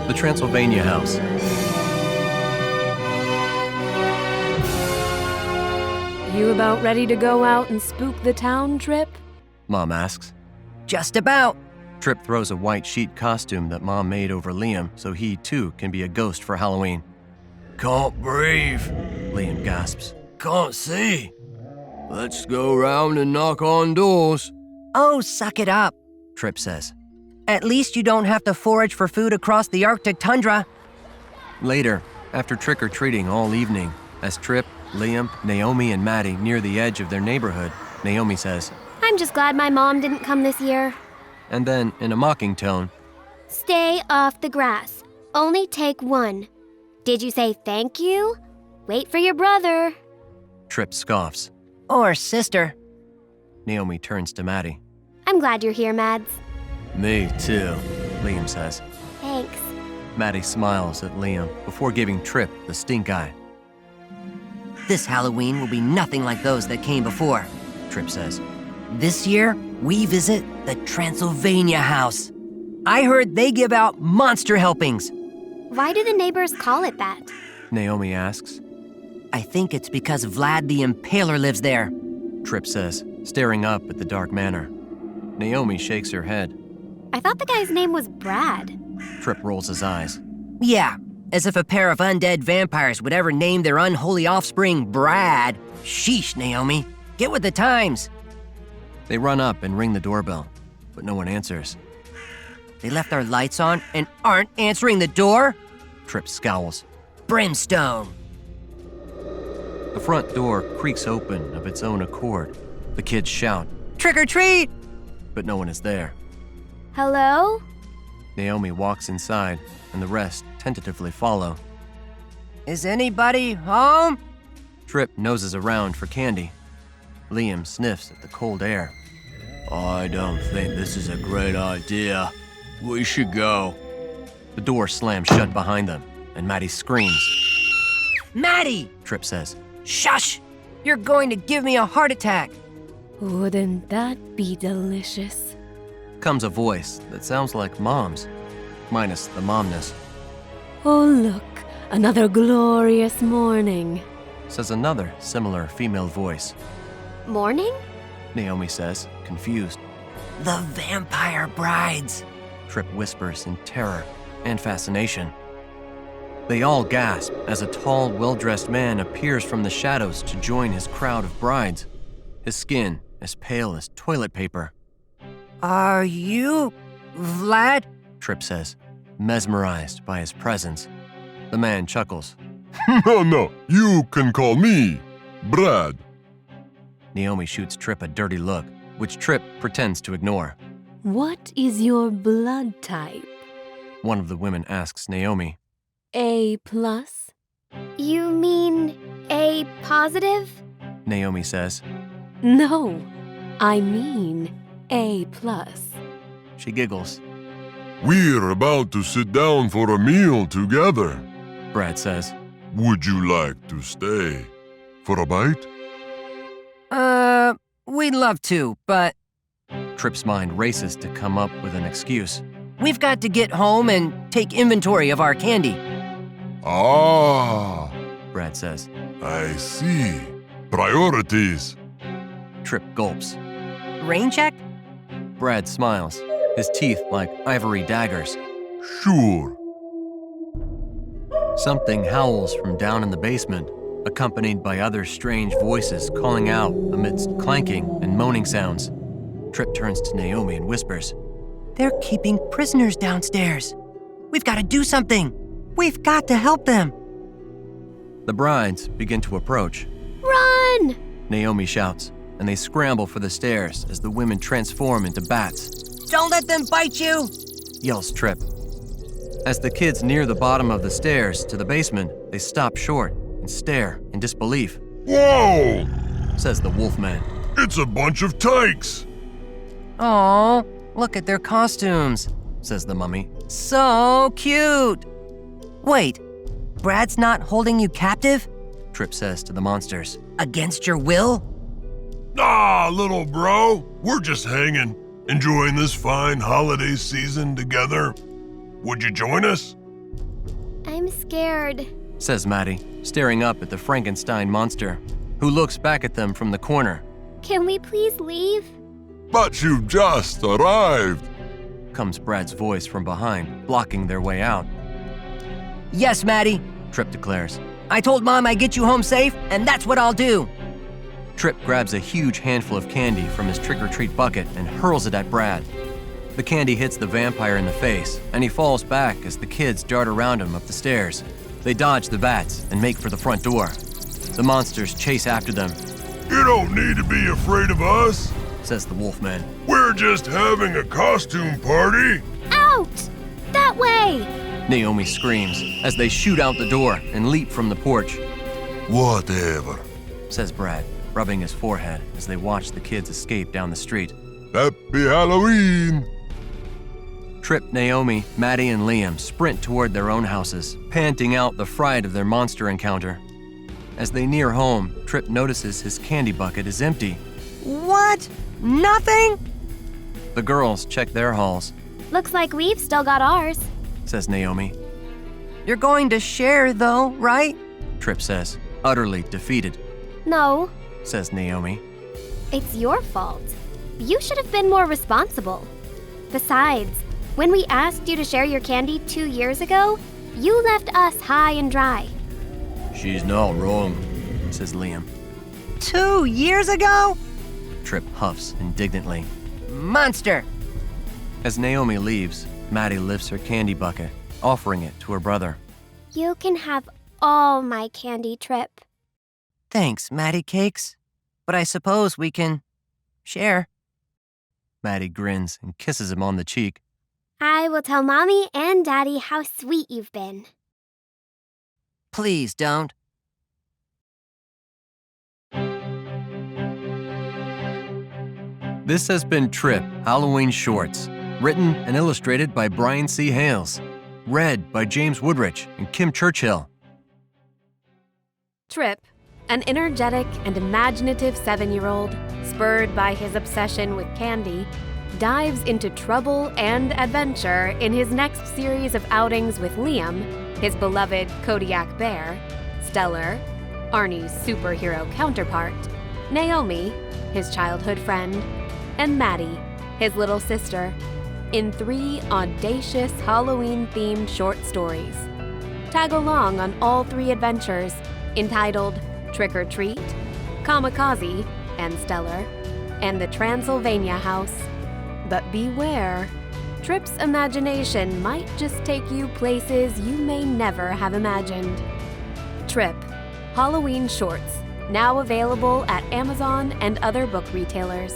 The Transylvania House. You about ready to go out and spook the town, Tryp? Mom asks. Just about. Tryp throws a white sheet costume that Mom made over Liam so he, too, can be a ghost for Halloween. Can't breathe, Liam gasps. can't see. Let's go round and knock on doors. Oh, suck it up. Tryp says. At least you don't have to forage for food across the Arctic tundra. Later, after trick-or-treating all evening, as Tryp, Liam, Naomi, and Maddie near the edge of their neighborhood, Naomi says, I'm just glad my mom didn't come this year. and then, in a mocking tone, Stay off the grass. Only take one. Did you say thank you? Wait for your brother. Tryp scoffs. Or sister. Naomi turns to Maddie. I'm glad you're here, Mads. Me too. Liam says. Thanks. Maddie smiles at Liam before giving Tryp the stink eye. This Halloween will be nothing like those that came before. Tryp says. This year, we visit the Transylvania House. I heard they give out monster helpings. Why do the neighbors call it that? Naomi asks. I think it's because Vlad the Impaler lives there. Tryp says, staring up at the dark manor. Naomi shakes her head. I thought the guy's name was Brad. Tryp rolls his eyes. Yeah, as if a pair of undead vampires would ever name their unholy offspring Brad. Sheesh, Naomi. Get with the times. They run up and ring the doorbell, but no one answers. They left our lights on and aren't answering the door? Tryp scowls. Brimstone. The front door creaks open of its own accord. The kids shout, Trick or treat! but no one is there. Hello? Naomi walks inside, and the rest tentatively follow. Is anybody home? Tryp noses around for candy. Liam sniffs at the cold air. I don't think this is a great idea. We should go. The door slams shut behind them, and Maddie screams. Maddie! Tryp says, Shush! You're going to give me a heart attack. Wouldn't that be delicious? Comes a voice that sounds like Mom's, minus the momness. Oh, look, another glorious morning. Says another similar female voice. Morning? Naomi says, confused. The vampire brides. Tryp whispers in terror and fascination. They all gasp as a tall, well-dressed man appears from the shadows to join his crowd of brides, his skin as pale as toilet paper. Are you Vlad? Tryp says, mesmerized by his presence. The man chuckles. No, you can call me Brad. Naomi shoots Tryp a dirty look, which Tryp pretends to ignore. What is your blood type? One of the women asks Naomi. A+? You mean A positive? Naomi says. No, I mean A+. She giggles. We're about to sit down for a meal together. Brad says. Would you like to stay for a bite? We'd love to, but Tryp's mind races to come up with an excuse. we've got to get home and take inventory of our candy. Ah, Brad says. I see. Priorities. Tryp gulps. Rain check? Brad smiles, his teeth like ivory daggers. Sure. Something howls from down in the basement, accompanied by other strange voices calling out amidst clanking and moaning sounds. Tryp turns to Naomi and whispers, They're keeping prisoners downstairs. We've got to do something. We've got to help them. The brides begin to approach. Run! Naomi shouts, and they scramble for the stairs as the women transform into bats. Don't let them bite you! Yells Tryp. As the kids near the bottom of the stairs to the basement, they stop short and stare in disbelief, Whoa! says the wolfman. It's a bunch of tykes. Aw, look at their costumes. Says the mummy. So cute. Wait, Brad's not holding you captive? Tryp says to the monsters. Against your will? Ah, little bro, we're just hanging, enjoying this fine holiday season together. Would you join us? I'm scared. says Maddie, staring up at the Frankenstein monster, who looks back at them from the corner. Can we please leave? But you've just arrived. Comes Brad's voice from behind, blocking their way out. Yes, Maddie. Tryp declares. I told Mom I'd get you home safe, and that's what I'll do. Tryp grabs a huge handful of candy from his trick-or-treat bucket and hurls it at Brad. The candy hits the vampire in the face, and he falls back as the kids dart around him up the stairs. They dodge the bats and make for the front door. The monsters chase after them, You don't need to be afraid of us. says the wolfman. We're just having a costume party. Out! That way! Naomi screams as they shoot out the door and leap from the porch, Whatever. says Brad, rubbing his forehead as they watch the kids escape down the street. Happy Halloween. Tryp, Naomi, Maddie, and Liam sprint toward their own houses, panting out the fright of their monster encounter. As they near home, Tryp notices his candy bucket is empty. What? Nothing? The girls check their hauls, Looks like we've still got ours. says Naomi. You're going to share, though, right? Tryp says, utterly defeated, No, says Naomi. it's your fault. You should have been more responsible. Besides, when we asked you to share your candy 2 years ago, you left us high and dry. She's not wrong. Says Liam. 2 years ago? Tryp huffs indignantly. Monster! As Naomi leaves, Maddie lifts her candy bucket, offering it to her brother. You can have all my candy, Tryp. Thanks, Maddie Cakes. But I suppose we can share. Maddie grins and kisses him on the cheek. I will tell Mommy and Daddy how sweet you've been. Please don't. This has been Tryp, Halloween Shorts, written and illustrated by Brian C. Hales, read by James Woodrich and Kim Churchill. Tryp, an energetic and imaginative 7-year-old, spurred by his obsession with candy, dives into trouble and adventure in his next series of outings with Liam, his beloved Kodiak bear, Stellar-Arnie's superhero counterpart, Naomi, his childhood friend, and Maddie, his little sister, in 3 audacious Halloween-themed short stories. Tag along on all 3 adventures, entitled Trick or Treat, Kamikaze, and Stellar, and the Transylvania House. But beware, Tryp's imagination might just take you places you may never have imagined. Tryp, Halloween Shorts, now available at Amazon and other book retailers.